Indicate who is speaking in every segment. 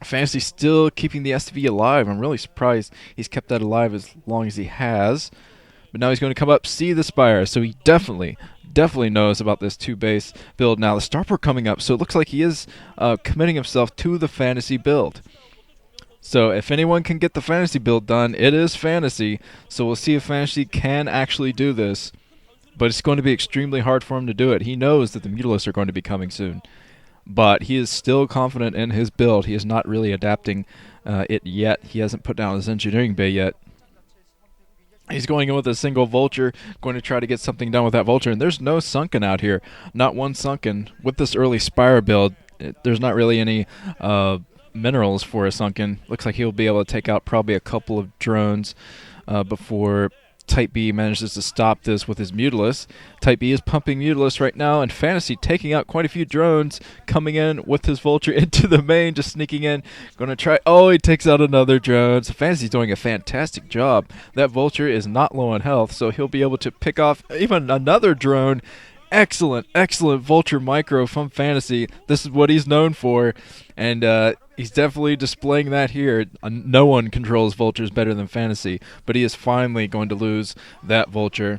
Speaker 1: Fantasy still keeping the SV alive. I'm really surprised he's kept that alive as long as he has. But now he's going to come up, see the Spire, so he definitely knows about this 2-base build. Now the starport coming up, so it looks like he is committing himself to the Fantasy build. So if anyone can get the Fantasy build done, it is Fantasy. So we'll see if Fantasy can actually do this. But it's going to be extremely hard for him to do it. He knows that the Mutalisks are going to be coming soon. But he is still confident in his build. He is not really adapting it yet. He hasn't put down his engineering bay yet. He's going in with a single Vulture, going to try to get something done with that Vulture. And there's no Sunken out here. Not one Sunken. With this early Spire build, there's not really any minerals for a Sunken. Looks like he'll be able to take out probably a couple of drones before Type B manages to stop this with his Mutalisk. Type B is pumping Mutalisk right now, and Fantasy taking out quite a few drones, coming in with his Vulture into the main, just sneaking in. Going to try. Oh, he takes out another drone. So Fantasy's doing a fantastic job. That Vulture is not low on health, so he'll be able to pick off even another drone. Excellent Vulture micro from Fantasy. This is what he's known for, and he's definitely displaying that here. No one controls Vultures better than Fantasy, but he is finally going to lose that Vulture.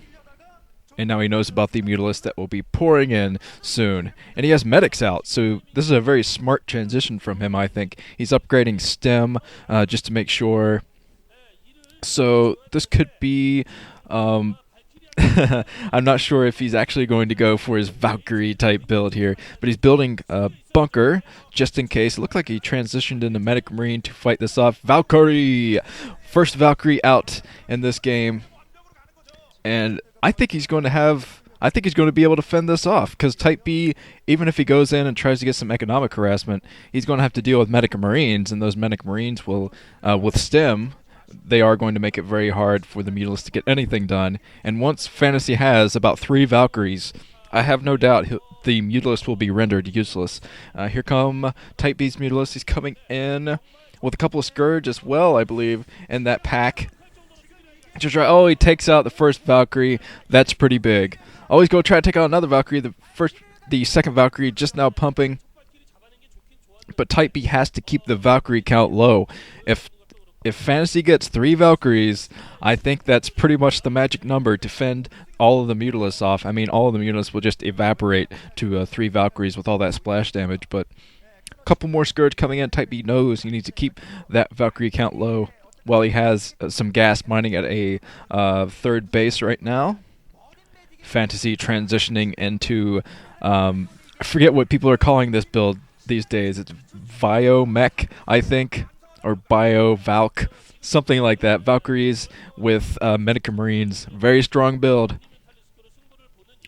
Speaker 1: And now he knows about the Mutalisks that will be pouring in soon. And he has Medics out, so this is a very smart transition from him, I think. He's upgrading STEM just to make sure. So this could be... I'm not sure if he's actually going to go for his Valkyrie type build here, but he's building a bunker just in case. It looked like he transitioned into Medic Marine to fight this off. Valkyrie! First Valkyrie out in this game. And I think he's going to be able to fend this off, because Type B, even if he goes in and tries to get some economic harassment, he's going to have to deal with Medic Marines, and those Medic Marines will, with STEM, they are going to make it very hard for the Mutalisks to get anything done. And once Fantasy has about 3 Valkyries, I have no doubt the Mutalisks will be rendered useless. Here come Type B's Mutalisks. He's coming in with a couple of Scourge as well, I believe, in that pack. Just right. Oh, he takes out the first Valkyrie. That's pretty big. Always go try to take out another Valkyrie. The second Valkyrie just now pumping. But Type B has to keep the Valkyrie count low. If Fantasy gets 3 Valkyries, I think that's pretty much the magic number to fend all of the Mutalisks off. I mean, all of the Mutalisks will just evaporate to 3 Valkyries with all that splash damage, but a couple more Scourge coming in. Type B knows he needs to keep that Valkyrie count low while he has some gas mining at a third base right now. Fantasy transitioning into, I forget what people are calling this build these days. It's Biomech, I think. Or Bio-Valk, something like that. Valkyries with Medic Marines. Very strong build.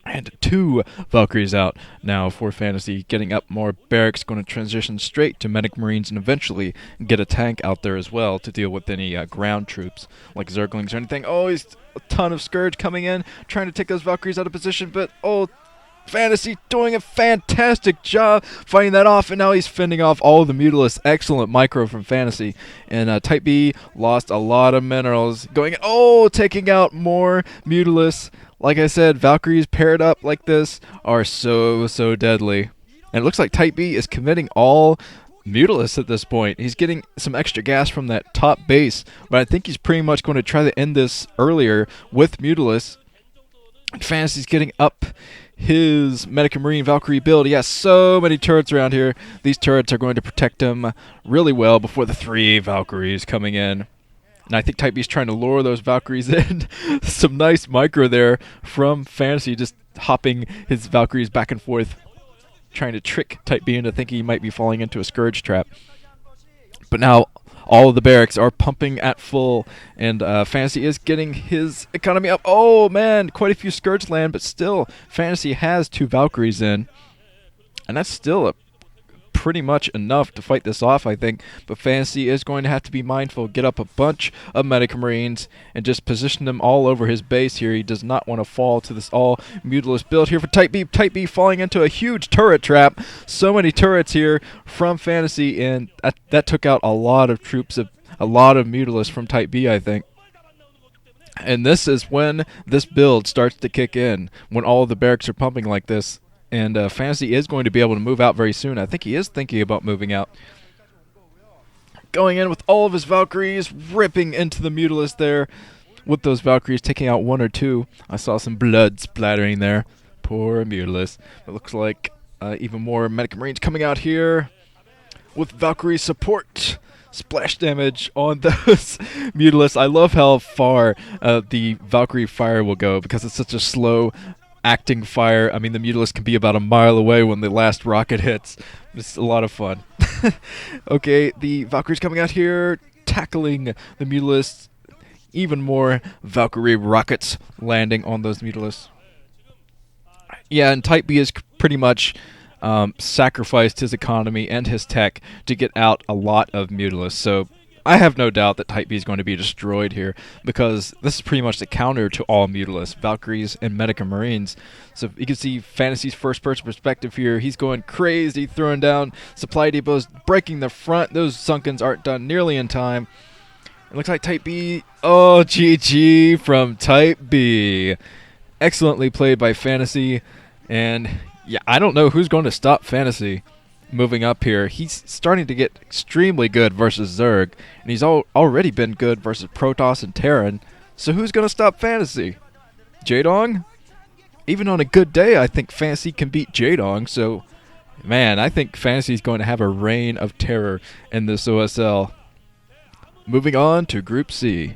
Speaker 1: And 2 Valkyries out now for Fantasy. Getting up more barracks, going to transition straight to Medic Marines and eventually get a tank out there as well to deal with any ground troops like Zerglings or anything. Oh, he's a ton of Scourge coming in, trying to take those Valkyries out of position, but Fantasy doing a fantastic job fighting that off, and now he's fending off all of the Mutalisks. Excellent micro from Fantasy. And Type B lost a lot of minerals. Taking out more Mutalisks. Like I said, Valkyries paired up like this are so deadly. And it looks like Type B is committing all Mutalisks at this point. He's getting some extra gas from that top base, but I think he's pretty much going to try to end this earlier with Mutalisks. Fantasy's getting up his Medic Marine Valkyrie build. He has so many turrets around here. These turrets are going to protect him really well before the 3 Valkyries coming in. And I think Type B is trying to lure those Valkyries in. Some nice micro there from Fantasy, just hopping his Valkyries back and forth, trying to trick Type B into thinking he might be falling into a Scourge trap. But now all of the barracks are pumping at full, and Fantasy is getting his economy up. Oh, man, quite a few Scourge land, but still, Fantasy has 2 Valkyries in. And that's still pretty much enough to fight this off, I think. But Fantasy is going to have to be mindful, get up a bunch of Medic Marines, and just position them all over his base here. He does not want to fall to this all-Mutalisks build here for Type B. Type B falling into a huge turret trap. So many turrets here from Fantasy, and that took out a lot of troops, a lot of Mutalisks from Type B, I think. And this is when this build starts to kick in, when all of the barracks are pumping like this. And Fantasy is going to be able to move out very soon. I think he is thinking about moving out. going in with all of his Valkyries, ripping into the Mutalisk there. With those Valkyries taking out 1 or 2. I saw some blood splattering there. Poor Mutalisk. It looks like even more Medic Marines coming out here with Valkyrie support. Splash damage on those Mutalisks. I love how far the Valkyrie fire will go because it's such a slow acting fire. I mean, the Mutalisk can be about a mile away when the last rocket hits. It's a lot of fun. Okay, the Valkyrie's coming out here, tackling the Mutalisks. Even more Valkyrie rockets landing on those Mutalisks. Yeah, and Type B is pretty much sacrificed his economy and his tech to get out a lot of Mutalisks. So I have no doubt that Type B is going to be destroyed here because this is pretty much the counter to all Mutalisks, Valkyries and Medica Marines. So you can see Fantasy's first-person perspective here. He's going crazy, throwing down supply depots, breaking the front. Those Sunkens aren't done nearly in time. It looks like Type B. Oh, GG from Type B. Excellently played by Fantasy. And, yeah, I don't know who's going to stop Fantasy moving up here. He's starting to get extremely good versus Zerg. And he's already been good versus Protoss and Terran. So who's going to stop Fantasy? Jaedong? Even on a good day, I think Fantasy can beat Jaedong. So, man, I think Fantasy's going to have a reign of terror in this OSL. Moving on to Group C.